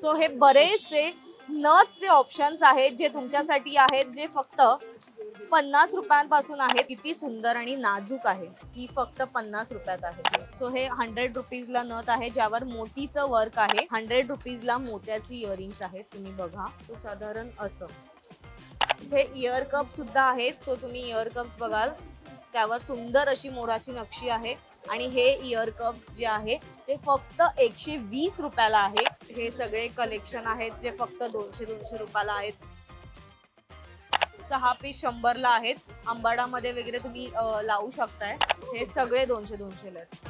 So हे बरेचसे नथचे options आहेत जे तुमच्यासाठी आहेत, जे फक्त 50 रुपयांपासून आहेत. किती सुंदर आणि नाजूक आहे. ही फक्त 50 रुपयात आहे. सो हे 100 रुपीजला नथ आहे ज्यावर मोतीचं वर्क आहे. 100 रुपीजला मोत्याची इयरिंग्स आहेत. तुम्ही बघा, तो साधारण असं. हे इयर कप सुद्धा आहेत. सो तुम्ही इयर कप्स बघाल, त्यावर सुंदर अशी मोराची नक्षी आहे. आणि हे इयर कप्स जे आहे ते फक्त 120 रुपयाला आहे. हे सगळे कलेक्शन आहेत जे फक्त 200 रुपयाला आहेत. 6 पीस 100 ला आहेत. आंबाडामध्ये वगैरे तुम्ही लावू शकताय. हे सगळे 200 ला आहेत.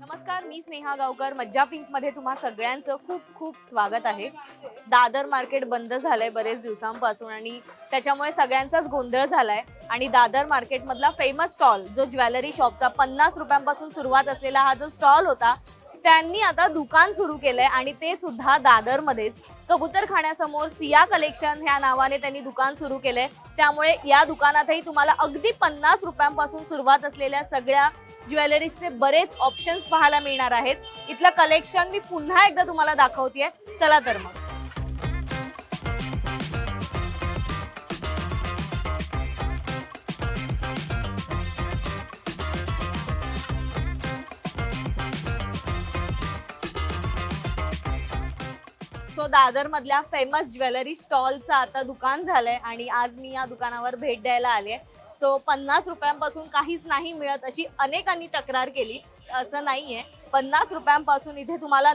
नमस्कार, मी स्नेहा गावकर. मज्जा पिंक मध्ये तुम्हा सगळ्यांचं खूप खूप स्वागत आहे. दादर मार्केट बंद झालंय बरेच दिवसांपासून आणि त्याच्यामुळे सगळ्यांचाच गोंधळ झालाय. आणि दादर मार्केट मधला फेमस स्टॉल जो ज्वेलरी शॉपचा 50 रुपयांपासून सुरुवात असलेला हा जो स्टॉल होता, त्यांनी आता दुकान सुरू केलंय आणि ते सुद्धा दादर मध्येच. कबूतरखान्यासमोर सिया कलेक्शन ह्या नावाने त्यांनी दुकान सुरू केलंय. त्यामुळे या दुकानातही तुम्हाला अगदी 50 रुपयांपासून सुरुवात असलेल्या सगळ्या ज्वेलरीजचे बरेच ऑप्शन्स पाहायला मिळणार आहेत. इथलं कलेक्शन मी पुन्हा एकदा तुम्हाला दाखवतेय. चला तर मग. सो दादर मधल्या फेमस ज्वेलरी स्टॉलचं आता दुकान झालंय आणि आज मी या दुकानावर भेट द्यायला आले. सो 50 रुपयांपासून काहीच नाही मिळत अशी अनेकांनी तक्रार केली. असं नाहीये. 50 रुपयांपासून इथे तुम्हाला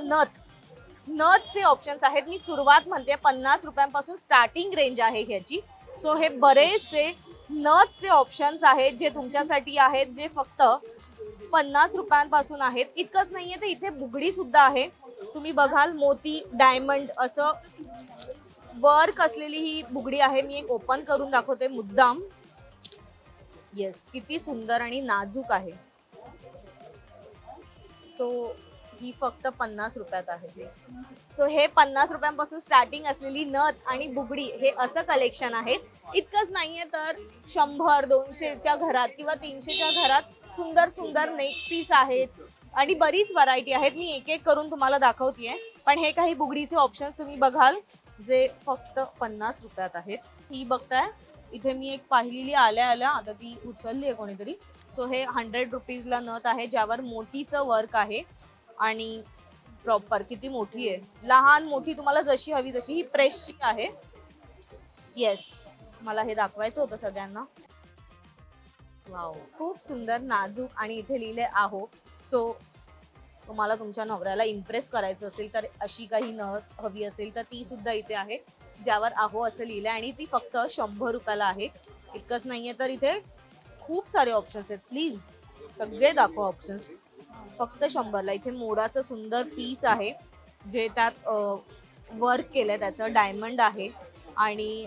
नथचे ऑप्शन्स आहेत. मी सुरुवात म्हणते, 50 रुपयांपासून स्टार्टिंग रेंज आहे ह्याची. सो हे बरेचसे नथचे ऑप्शन्स आहेत जे तुमच्यासाठी आहेत, जे फक्त 50 रुपयांपासून आहेत. इतकंच नाहीये तर इथे बुगडी सुद्धा आहे. तुम्ही बघाल, मोती डायमंड असं वर्क असलेली ही बुगडी आहे. मी एक ओपन करून दाखवते मुद्दाम. येस, किती सुंदर आणि नाजूक आहे. सो ही फक्त 50 रुपयात आहे. सो हे 50 रुपयांपासून स्टार्टिंग असलेली नथ आणि बुगडी हे असं कलेक्शन आहे. इतकंच नाहीये तर 100, 200च्या घरात किंवा 300च्या घरात सुंदर सुंदर नेक पीस आहेत आणि बरीच व्हरायटी आहेत. मी एक एक करून तुम्हाला दाखवतेय. पण हे काही बुगडीचे ऑप्शन्स तुम्ही बघाल जे फक्त 50 रुपयात आहेत. ही बघताय, इथे मी एक पाहिलेली आल्या आता ती उचलली आहे कोणीतरी. सो हे 100 रुपीजला नथ आहे ज्यावर मोतीचं वर्क आहे आणि प्रॉपर किती मोठी आहे. लहान मोठी तुम्हाला जशी हवी तशी. ही प्रेसची आहे. येस, मला हे दाखवायचं होतं सगळ्यांना. वाव, खूप सुंदर नाजूक आणि इथे लिहिले आहो. सो तुम्हाला तुमच्या नवऱ्याला इम्प्रेस करायचं असेल तर अशी काही नथ हवी असेल तर ती सुद्धा इथे आहे ज्यावर आहो असं लिहिलंय आणि ती फक्त 100 रुपयाला आहे. इतकंच नाहीये तर इथे खूप सारे ऑप्शन्स आहेत. प्लीज सगळे दाखवा ऑप्शन्स. फक्त 100ला. इथे मोराचं सुंदर पीस आहे जे त्यात वर्क केलंय. त्याचं डायमंड आहे आणि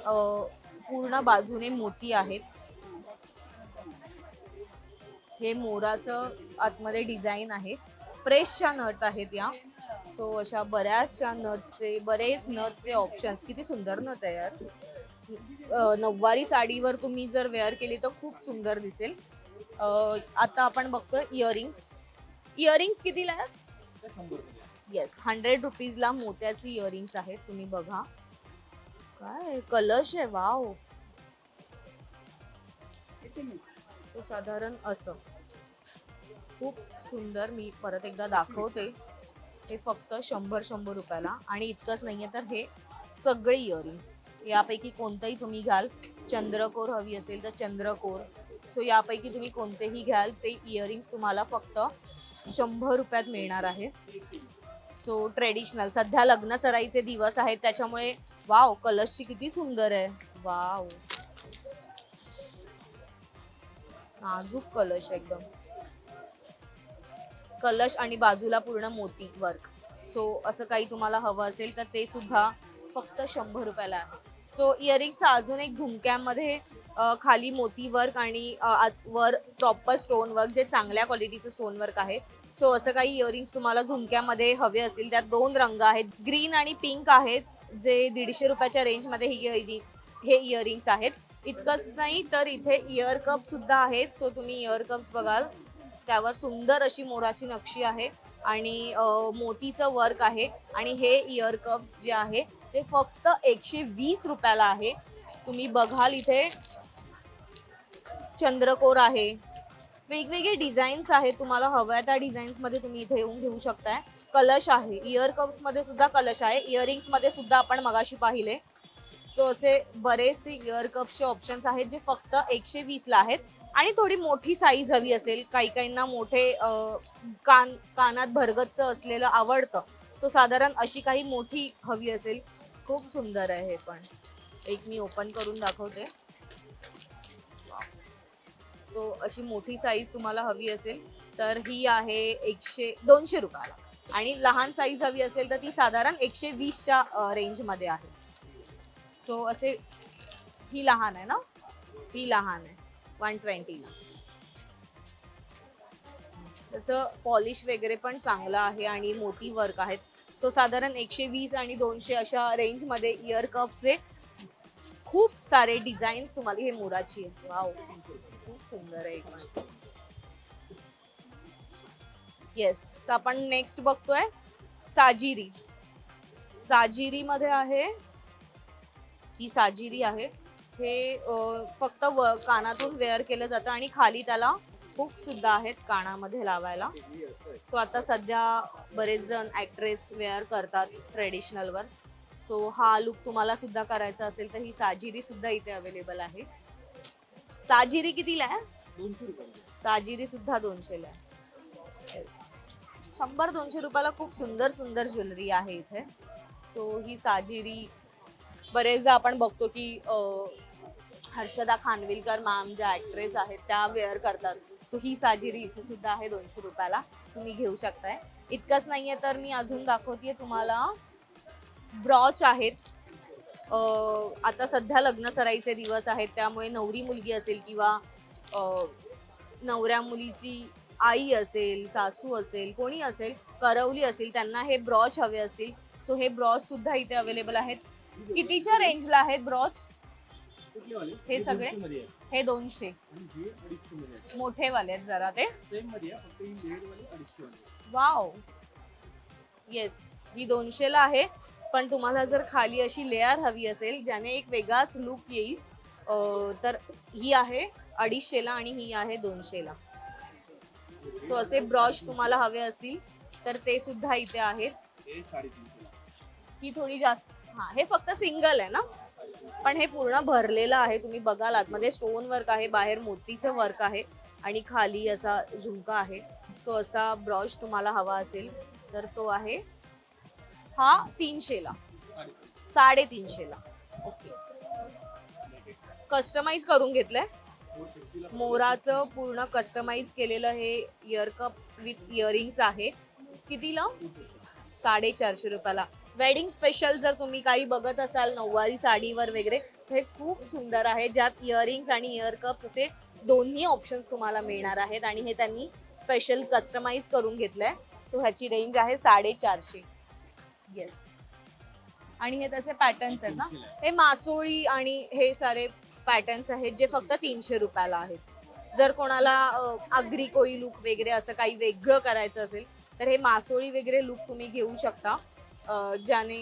पूर्ण बाजूने मोती आहेत. हे मोराचं आतमध्ये डिझाईन आहे. प्रेसच्या नथ आहेत या. सो अशा बऱ्याचशा बरेच नथचे ऑप्शन्स. किती सुंदर नथ आहे यार. नऊवारी साडीवर तुम्ही जर वेअर केली तर खूप सुंदर दिसेल. आता आपण बघतोय इयरिंग्स. इयरिंग्स कितीला आहेत? येस, 100 रुपीजला मोत्याची इयरिंग्स आहेत. तुम्ही बघा, काय कलश आहे. वाव, तो साधारण असं खूप सुंदर. मी परत एकदा दाखवते. हे फक्त 100 रुपयाला. आणि इतकंच नाहीये तर हे सगळे इयरिंग्स यापैकी कोणतंही तुम्ही घ्याल. चंद्रकोर हवी असेल तर चंद्रकोर. सो यापैकी तुम्ही कोणतेही घ्याल ते इयरिंग्स तुम्हाला फक्त 100 रुपयात मिळणार आहे. So traditional. सध्या लग्न सराईचे दिवस आहेत त्याच्यामुळे वाव, कलशची किती सुंदर आहे. वाव, नाजूक कलश एकदम. कलश आणि बाजूला पूर्ण मोती वर्क. सो असं काही तुम्हाला हवं असेल तर ते सुद्धा फक्त 100 रुपयाला आहे. सो इयरिंग्सचा अजून एक झुमक्यामध्ये खाली मोती वर्क आणि वर प्रॉपर स्टोन वर्क, जे चांगल्या क्वालिटीचं स्टोन वर्क आहे. सो असं काही इयरिंग्स तुम्हाला झुमक्यामध्ये हवे असतील. त्यात 2 रंग आहेत, ग्रीन आणि पिंक आहेत, जे 150 रुपयाच्या रेंजमध्ये ही हे इयरिंग्स आहेत. इतकंच नाही तर इथे इयर कप सुद्धा आहेत. सो तुम्ही इयर कप्स बघाल, त्यावर सुंदर अशी मोराची नक्षी आहे आणि मोतीचं वर्क आहे. आणि हे इयर कप्स जे आहे ते फक्त 120 रुपयाला आहे. तुम्ही बघाल इथे चंद्रकोर आहे, वेगवेगळे डिझाईन्स आहेत. तुम्हाला हव्या त्या डिझाईन्स मध्ये तुम्ही इथे येऊन घेऊ शकताय. कलश आहे, इयर कप्स मध्ये सुद्धा कलश आहे, इयरिंग्स मध्ये सुद्धा आपण मगाशी पाहिले. सो असे बरेचसे इयर कप्सचे ऑप्शन्स आहेत जे फक्त 120 ला आहेत. आणि थोडी मोठी साईज हवी असेल, काही काहींना मोठे कानात भरगच्च असलेलं आवडतं, सो साधारण अशी काही मोठी हवी असेल. खूप सुंदर आहे हे पण. एक मी ओपन करून दाखवते. सो अशी मोठी साईज तुम्हाला हवी असेल तर ही आहे 200 रुपयाला. आणि लहान साईज हवी असेल तर ती साधारण 120च्या रेंजमध्ये आहे. सो असे, ही लहान आहे ना, ही लहान आहे 120ला. त्याचं पॉलिश वगैरे पण चांगलं आहे आणि मोती वर्क आहेत. सो साधारण 120 आणि 200 अशा रेंजमध्ये इयर कप्सचे खूप सारे डिझाईन्स तुम्हाला. हे मोराची आहे, वाव खूप सुंदर आहे. येस, आपण नेक्स्ट बघतोय साजिरी. साजिरी मध्ये आहे, ही साजिरी आहे. हे फक्त कानातून वेअर केलं जातं आणि खाली त्याला हुक सुद्धा आहेत कानामध्ये लावायला. सो आता सध्या बरेच जण ऍक्ट्रेस वेअर करतात ट्रेडिशनलवर. सो हा लुक तुम्हाला सुद्धा करायचा असेल तर ही साजिरी सुद्धा इथे अवेलेबल आहे. साजिरी कितीला आहे? 200 रुपये. साजिरी सुद्धा 200ला आहे. येस, 100-200 रुपयाला खूप सुंदर सुंदर ज्वेलरी आहे इथे. सो ही साजिरी बरेचदा आपण बघतो की हर्षदा खानविलकर मॅम ज्या ऍक्ट्रेस आहेत त्या वेअर करतात. सो ही साजिरी इथे सुद्धा आहे 200 रुपयाला, तुम्ही घेऊ शकताय. इतकंच नाहीये तर मी अजून दाखवतेय तुम्हाला ब्रॉच आहेत. आता सध्या लग्न सराईचे दिवस आहेत, त्यामुळे नवरी मुलगी असेल किंवा नवऱ्या मुलीची आई असेल, सासू असेल, कोणी असेल, करवली असेल, त्यांना हे ब्रॉच हवे असतील. सो हे ब्रॉच सुद्धा इथे अवेलेबल आहेत. कितीच्या रेंजला आहेत ब्रॉच हे सगळे? हे 200 मोठे वाले आहेत जरा ते. वाव, येस, ही 200ला आहे. पण तुम्हाला जर खाली अशी लेअर हवी असेल ज्याने एक वेगळाच लुक येईल तर ही आहे 250ला आणि ही आहे 200ला. सो असे ब्रॉच तुम्हाला हवे असतील तर ते सुद्धा इथे आहेत. ही थोडी जास्त, हा हे फक्त सिंगल आहे ना, पण हे पूर्ण भरलेलं आहे. तुम्ही बघाल आतमध्ये स्टोन वर्क आहे, बाहेर मोतीचं वर्क आहे आणि खाली असा झुमका आहे. सो असा ब्रॉच तुम्हाला हवा असेल तर तो आहे हा 300ला, 350ला. ओके, कस्टमाइज करून घेतलंय, मोराचं पूर्ण कस्टमाइज केलेलं हे इयर कप्स विथ इयरिंग्स आहे. कितीला? 450 रुपयाला. वेडिंग स्पेशल जर तुम्ही काही बघत असाल नऊवारी साडीवर वगैरे, हे खूप सुंदर आहे, ज्यात इयरिंग्स आणि इयर कप्स असे दोन्ही ऑप्शन्स तुम्हाला मिळणार आहेत. आणि हे त्यांनी स्पेशल कस्टमाइज करून घेतलंय. सो ह्याची रेंज आहे 450. येस, आणि हे त्याचे पॅटर्न्स आहेत ना, हे मासोळी आणि हे सारे पॅटर्न्स आहेत जे फक्त 300 रुपयाला आहेत. जर कोणाला आगरी कोळी लुक वगैरे असं काही वेगळं करायचं असेल तर हे मासोळी वगैरे लुक तुम्ही घेऊ शकता, ज्याने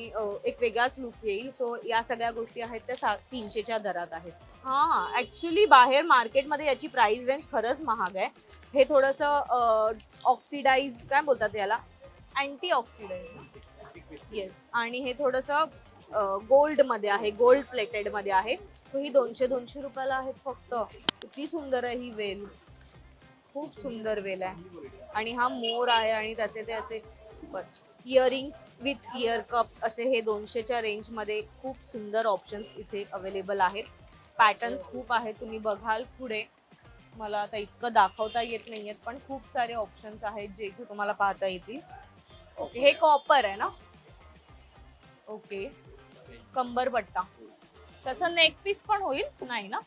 एक वेगळाच लुक येईल. सो या सगळ्या गोष्टी आहेत त्या 300च्या दरात आहेत. हां, ऍक्च्युली बाहेर मार्केटमध्ये याची प्राइस रेंज खरंच महाग आहे. हे थोडंसं ऑक्सिडाइज काय बोलतात याला, अँटी ऑक्सिडाइज. येस, आणि हे थोडंसं गोल्ड मध्ये आहे, गोल्ड प्लेटेड मध्ये आहे. सो ही 200 रुपयाला आहेत फक्त. किती सुंदर आहे ही वेल, खूप सुंदर वेल आहे. आणि हा मोर आहे आणि त्याचे ते असे इयरिंग्स विथ इयर कप्स असे हे 200च्या रेंजमध्ये खूप सुंदर ऑप्शन्स इथे अवेलेबल आहेत. पॅटर्न्स खूप आहेत, तुम्ही बघाल पुढे. मला आता इतकं दाखवता येत नाहीयेत, पण खूप सारे ऑप्शन्स आहेत जे इथे तुम्हाला पाहता येतील. ओके, हे कॉपर आहे ना. ओके, कंबरपट्टा, त्याचा नेक पीस पण होईल नाही ना,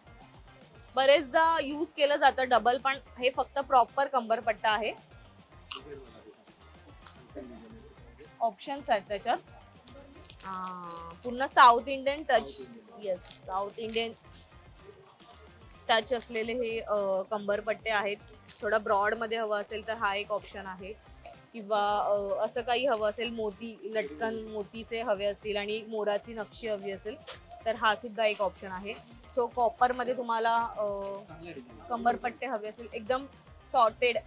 बरेचदा यूज केलं जातं डबल, पण हे फक्त प्रॉपर कंबरपट्टा आहे. ऑप्शन्स आहेत त्याच्यात, पूर्ण south Indian touch. Yes, south Indian touch असलेले हे कंबरपट्टे आहेत. थोडा ब्रॉड मध्ये हवं असेल तर हा एक ऑप्शन आहे, किंवा असं काही हवं असेल, मोती लटकन मोतीचे हवे असतील आणि मोराची नक्षी हवी असेल तर हा सुद्धा एक ऑप्शन आहे. सो कॉपरमध्ये तुम्हाला कंबरपट्टे हवे असेल, एकदम सॉर्टेड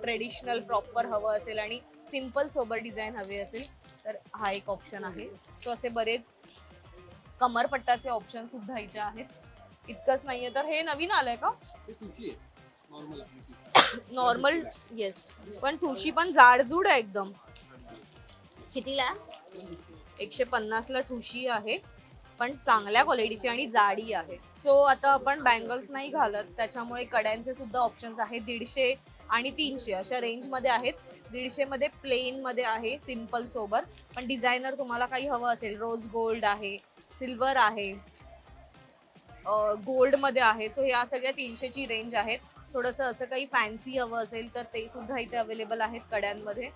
ट्रेडिशनल प्रॉपर हवं असेल आणि सिम्पल सोबर डिझाईन हवे असेल तर हा एक ऑप्शन आहे. सो असे बरेच कमरपट्टाचे ऑप्शन सुद्धा इथे आहेत. इतकंच नाहीये तर हे नवीन आलंय का नॉर्मल? येस, पण ठुशी पण जाडजूड आहे एकदम. कितीला? 150ला ठुशी आहे, पण चांगल्या क्वालिटीची आणि जाडी आहे. सो आता आपण बँगल्स नाही घालत, त्याच्यामुळे कड्यांचे सुद्धा ऑप्शन्स आहेत. 150 आणि 300 अशा रेंजमध्ये आहेत. 150 मध्ये प्लेन मध्ये आहे, सिम्पल सोबर. पण डिझायनर तुम्हाला काही हवं असेल, रोज गोल्ड आहे, सिल्वर आहे, गोल्ड मध्ये आहे. सो ह्या सगळ्या 300 ची रेंज आहेत. थोडंसं असं काही फॅन्सी हवं असेल तर ते सुद्धा इथे अवेलेबल आहेत कड्यांमध्ये.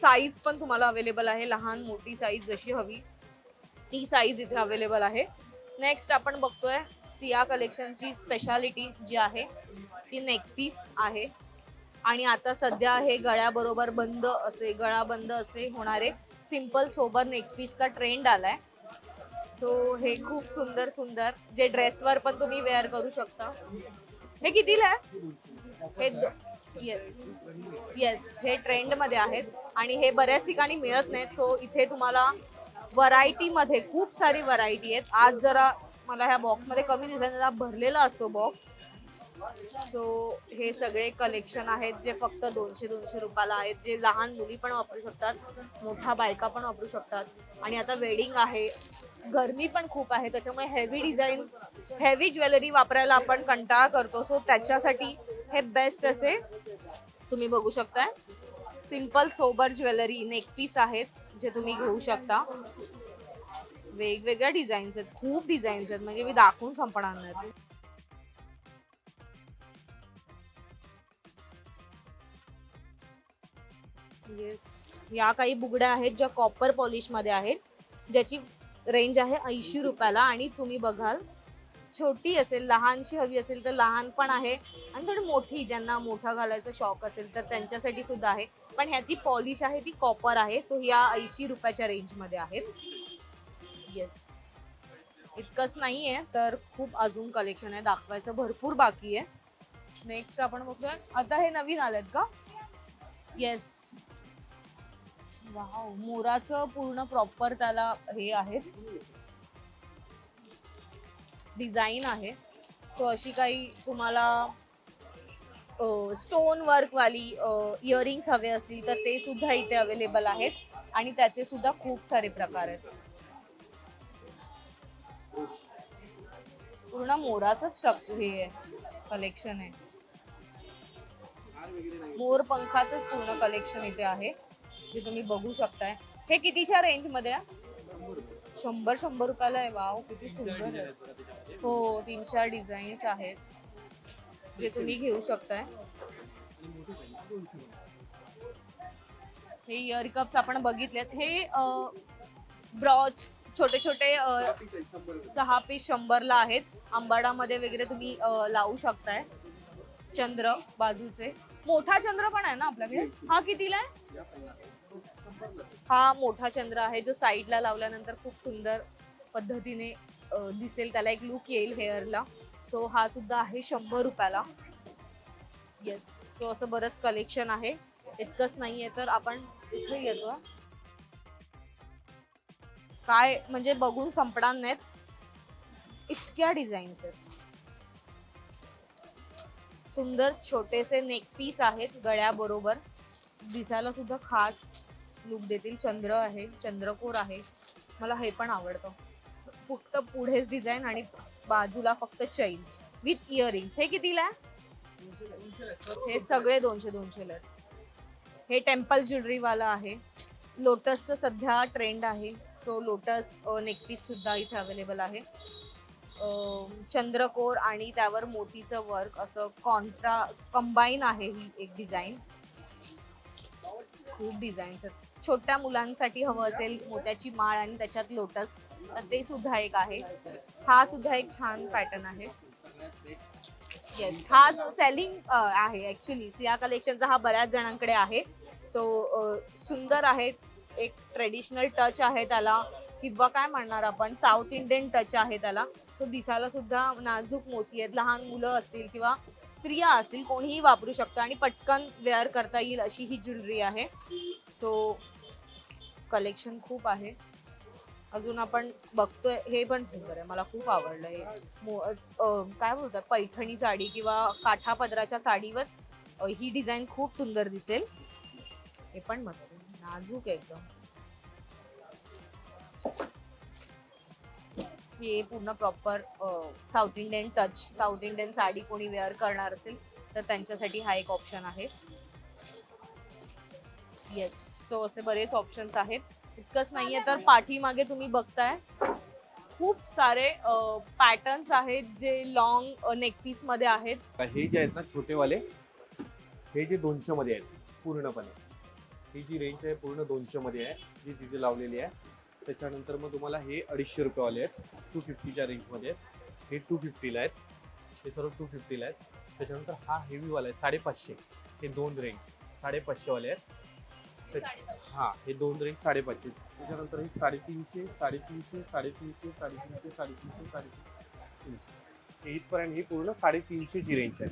साईज पण तुम्हाला अवेलेबल आहे, लहान मोठी साईज जशी हवी ती साईज इथे अवेलेबल आहे. नेक्स्ट आपण बघतोय सिया कलेक्शनची स्पेशालिटी जी आहे ती नेकपीस आहे. आणि आता सध्या हे गळ्याबरोबर बंद असे, गळा बंद असे होणारे सिंपल सोबर नेकपीसचा ट्रेंड आलाय. सो हे खूप सुंदर सुंदर, जे ड्रेसवर पण तुम्ही वेअर करू शकता. हे कितीला आहे? हे येस येस, हे ट्रेंड मध्ये आहेत आणि हे बऱ्याच ठिकाणी मिळत नाहीत. सो इथे तुम्हाला व्हरायटी मध्ये खूप सारी व्हरायटी आहेत. आज जरा मला ह्या बॉक्स मध्ये कमी दिसायला, भरलेला असतो बॉक्स. सो हे सगळे कलेक्शन आहेत जे फक्त 200 रुपयाला आहेत, जे लहान मुली पण वापरू शकतात, मोठ्या बायका पण वापरू शकतात. आणि आता वेडिंग आहे, गरमी पण खूप आहे, त्याच्यामुळे हेवी डिझाईन, हेवी ज्वेलरी वापरायला आपण कंटाळा करतो. सो त्याच्यासाठी हे बेस्ट असे तुम्ही बघू शकताय. सिंपल सोबर ज्वेलरी नेकपीस आहेत जे तुम्ही घेऊ शकता. वेगवेगळ्या डिझाईन्स आहेत, खूप डिझाईन्स आहेत, म्हणजे मी दाखवून संपणार नाही. येस, या काही बुगड्या आहेत ज्या कॉपर पॉलिश मध्ये आहेत, ज्याची रेंज आहे 80 रुपयाला. आणि तुम्ही बघाल, छोटी असेल, लहानशी हवी असेल तर लहान पण आहे, आणि थोडी मोठी, ज्यांना मोठा घालायचा शौक असेल तर त्यांच्यासाठी सुद्धा आहे. पण ह्याची पॉलिश आहे ती कॉपर आहे. सो या 80 रुपयाच्या रेंज मध्ये आहेत. येस, इतकंच नाहीये तर खूप अजून कलेक्शन आहे, दाखवायचं भरपूर बाकी आहे. नेक्स्ट आपण बघतोय, आता हे नवीन आलेत का? येस, वाव, मोराचं पूर्ण प्रॉपर त्याला हे आहे, डिझाईन आहे. सो अशी काही तुम्हाला स्टोन वर्क वाली इयरिंग्स हवे असतील तर ते सुद्धा इथे अवेलेबल आहेत. आणि त्याचे सुद्धा खूप सारे प्रकार आहेत. पूर्ण मोराचं स्ट्रक्चर हे कलेक्शन आहे, मोर पंखाचंच पूर्ण कलेक्शन इथे आहे, जे तुम्ही बघू शकताय. हे कितीच्या रेंज मध्ये आहे? 100 रुपयाला आहे. वाव, किती सुंदर आहे. हो, 3-4 डिझाईन्स आहेत जे तुम्ही घेऊ शकताय. हे इयर कप्स आपण बघितलेत. हे ब्रॉच छोटे छोटे 6 पीस 100ला आहेत. आंबाडामध्ये वगैरे तुम्ही लावू शकताय. चंद्र बाजूचे, मोठा चंद्र पण आहे ना आपल्याकडे. हा कितीला आहे? हा मोठा चंद्र आहे, जो साईडला लावल्यानंतर खूप सुंदर पद्धतीने दिसेल, त्याला एक लुक येईल हेअरला. सो हा सुद्धा आहे 100 रुपयाला. येस, सो असं बरंच कलेक्शन आहे. इतकंच नाहीये तर आपण इथे येतो, काय म्हणजे बघून संपणार नाहीत, इतक्या डिझाईन्स आहेत. सुंदर छोटेसे नेक पीस आहेत, गळ्याबरोबर दिसायला सुद्धा खास लुक देतील. चंद्र आहे, चंद्रकोर आहे, मला हे पण आवडतं. फक्त पुढेच डिझाईन आणि बाजूला फक्त चैन विथ इयरिंग्स. हे कितीला आहे? हे सगळे 200 ला. हे टेम्पल ज्वेलरी वाला आहे. लोटसचं सध्या ट्रेंड आहे, सो लोटस नेकपीस सुद्धा इथे अवेलेबल आहे. चंद्रकोर आणि त्यावर मोतीचं वर्क असं कंबाईन आहे ही एक डिझाईन. खूप डिझाईन्स आहेत. छोट्या मुलांसाठी हवं असेल मोत्याची माळ आणि त्याच्यात लोटस, तर ते सुद्धा एक आहे. हा सुद्धा एक छान पॅटर्न आहे. येस, हा सेलिंग आहे ऍक्च्युली. सिया कलेक्शनचा हा बऱ्याच जणांकडे आहे. सो सुंदर आहे, एक ट्रेडिशनल टच आहे त्याला, किंवा काय म्हणणार आपण, साऊथ इंडियन टच आहे त्याला. सो दिसायला सुद्धा नाजूक मोती आहेत. लहान मुलं असतील किंवा स्त्रिया असतील कोणीही वापरू शकतं आणि पटकन वेअर करता येईल अशी ही ज्वेलरी आहे. सो कलेक्शन खूप आहे. अजून आपण बघतोय हे पण सुंदर आहे, मला खूप आवडलं हे. काय बोलतात, पैठणी साडी किंवा काठा पदराच्या साडीवर ही डिझाईन खूप सुंदर दिसेल. हे पण मस्त नाजूक आहे एकदम. हे पूर्ण proper south Indian touch, south Indian sari कोणी वेअर करणार असेल तर त्यांच्यासाठी हा एक ऑप्शन आहे. येस, सो असे बरेच ऑप्शन्स आहेत. इतकंच नाहीये तर पाठीमागे तुम्ही बघताय खूप सारे पॅटर्न्स आहेत जे लॉंग नेकपीस मध्ये आहेत. हे जे आहेत ना छोटेवाले, हे जे 200 मध्ये आहेत पूर्णपणे, ही जी रेंज आहे पूर्ण 200 मध्ये आहे जी तिथे लावलेली आहे. त्याच्यानंतर मग तुम्हाला हे 250 रुपयेवाले आहेत, 250च्या रेंजमध्ये आहेत. हे 250ला आहेत, हे सर्व 250ला आहेत. त्याच्यानंतर हा हेवीवाला आहे 550, हे 2 रेंज 550 वाले आहेत. हा, हे 2 रेंज 550. त्याच्यानंतर हे 350, 350, 350, 350, 350, 350 इथपर्यंत ही पूर्ण 350ची रेंज आहे,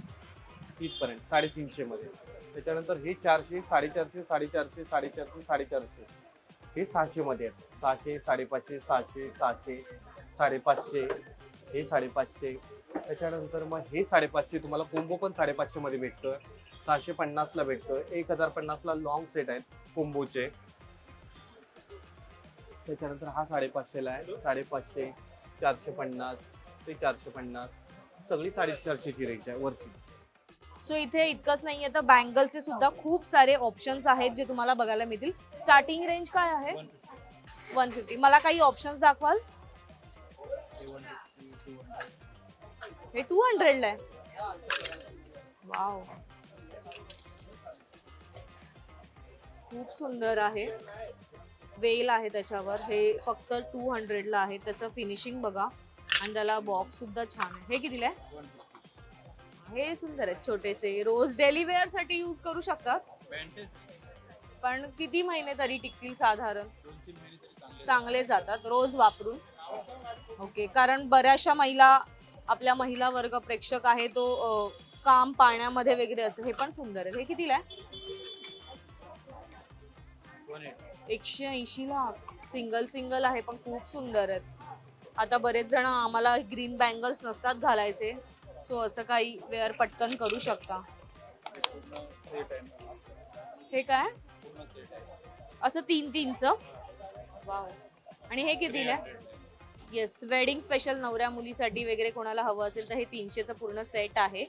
इथपर्यंत 350 मध्ये. त्याच्यानंतर हे 400, 450, 450, 450, 450 हे 600 मध्ये आहेत. 600, 550, 600, 600, 550, हे 550. त्याच्यानंतर मग हे 550 तुम्हाला कोंबो पण 550 मध्ये भेटतं, 650 ला भेटतं, 1050 ला लॉंग सेट आहेत कोंबोचे. त्याच्यानंतर हा 550 ला आहे, 550, 450 ते 450, सगळी 450 ची रेंज आहे वरची. सो इथे इतकंच नाहीये तर बँगलचे सुद्धा खूप सारे ऑप्शन्स आहेत जे तुम्हाला बघायला मिळतील. स्टार्टिंग रेंज काय आहे? 150. मला काही ऑप्शन्स दाखवाल? हे 200 ला आहे. वाव, खूप सुंदर आहे. वेल आहे त्याच्यावर. हे फक्त 200 ला आहे. त्याचं फिनिशिंग बघा आणि त्याला बॉक्स सुद्धा छान आहे. हे कितीला आहे? हे सुंदर आहेत, छोटेसे. रोज डेली वेअर साठी यूज करू शकतात. पण किती महिने तरी टिकतील साधारण? 2-3 महिने तरी चांगले जातात रोज वापरून. ओके, कारण बऱ्याचशा महिला, आपल्या महिला वर्ग प्रेक्षक आहे तो काम पाण्यामध्ये वगैरे असते. हे पण सुंदर आहे. हे कितीला आहे? 180 ला. सिंगल आहे पण खूप सुंदर आहेत. आता बरेच जण, आम्हाला ग्रीन बँगल्स नसतात घालायचे, सो असं काही वेअर पटकन करू शकता. हे काय? असं 3-3चं. वाव. आणि हे कितीला आहे? येस, वेडिंग स्पेशल नवऱ्या मुलीसाठी वगैरे कोणाला हवं असेल तर हे 300चं पूर्ण सेट आहे.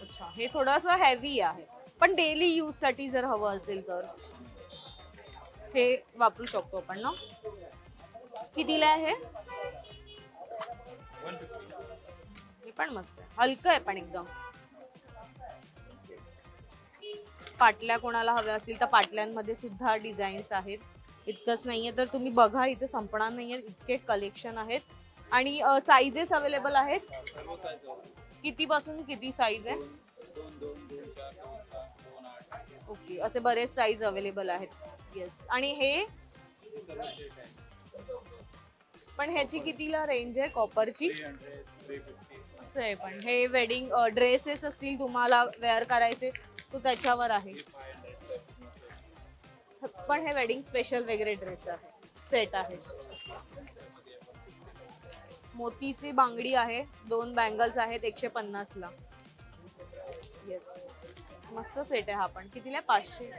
अच्छा, हे थोडंसं हेवी आहे, पण डेली यूज साठी जर हवं असेल तर हे वापरू शकतो आपण ना. कितीला आहे? हे पण मस्त आहे, हलकं आहे पण एकदम. पाटल्या कोणाला हव्या असतील तर पाटल्यांमध्ये सुद्धा डिझाईन्स आहेत. इतकंच नाहीये तर तुम्ही बघा, इथे संपणार नाहीये, इतके कलेक्शन आहेत. आणि साईजेस अवेलेबल आहेत. किती पासून किती साईज आहे? 2-4, ओके, असे बरेच साईज अवेलेबल आहेत. येस, आणि हे पण ह्याची कितीला रेंज आहे कॉपरची? 300-350. असं आहे. पण हे वेडिंग ड्रेसेस असतील तुम्हाला वेअर करायचे तो त्याच्यावर आहे. पण हे वेडिंग स्पेशल वगैरे ड्रेस आहे, सेट आहे. मोतीची बांगडी आहे, 2 बँगल्स आहेत 150 ला. येस, मस्त सेट आहे हा पण. कितीला? 500.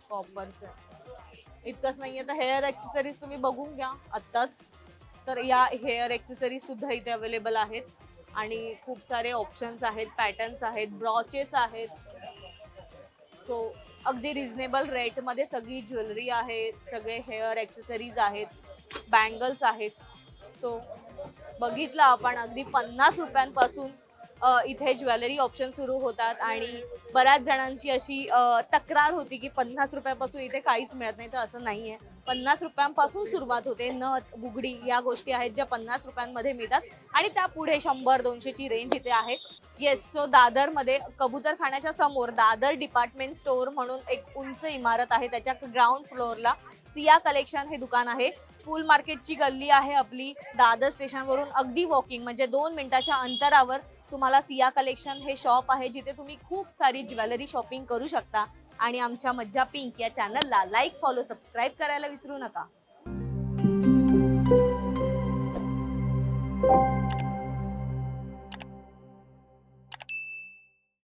कॉपरचा. इतकंच नाहीये तर हेअर ॲक्सेसरीज तुम्ही बघून घ्या आत्ताच. तर या हेअर ॲक्सेसरीज सुद्धा इथे अवेलेबल आहेत आणि खूप सारे ऑप्शन्स आहेत, पॅटर्न्स आहेत, ब्रॉचेस आहेत. सो अगदी रिझनेबल रेटमध्ये सगळी ज्वेलरी आहे, सगळे हेअर ॲक्सेसरीज आहेत, बँगल्स आहेत. सो बघितलं आपण, अगदी 50 रुपयांपासून इथे ज्वेलरी ऑप्शन सुरू होतात आणि बऱ्याच जणांची अशी तक्रार होती की 50 रुपयापासून इथे काहीच मिळत नाही, तर असं नाहीये. 50 रुपयांपासून सुरुवात होते. नथ, बुगडी या गोष्टी आहेत ज्या 50 रुपयांमध्ये मिळतात आणि त्या पुढे 100-200 ची रेंज इथे आहे. येस, सो दादरमध्ये कबूतरखान्याच्या समोर दादर डिपार्टमेंट स्टोअर म्हणून एक उंच इमारत आहे. त्याच्या ग्राउंड फ्लोअरला सिया कलेक्शन हे दुकान आहे. फुल मार्केटची गल्ली आहे आपली. दादर स्टेशनवरून अगदी वॉकिंग म्हणजे 2 मिनिटाच्या अंतरावर तुम्हाला सिया कलेक्शन हे शॉप आहे, जिथे तुम्ही खूप सारी ज्वेलरी शॉपिंग करू शकता. आणि आमच्या मज्जा पिंक या चॅनलला लाईक, फॉलो, सबस्क्राईब करायला विसरू नका.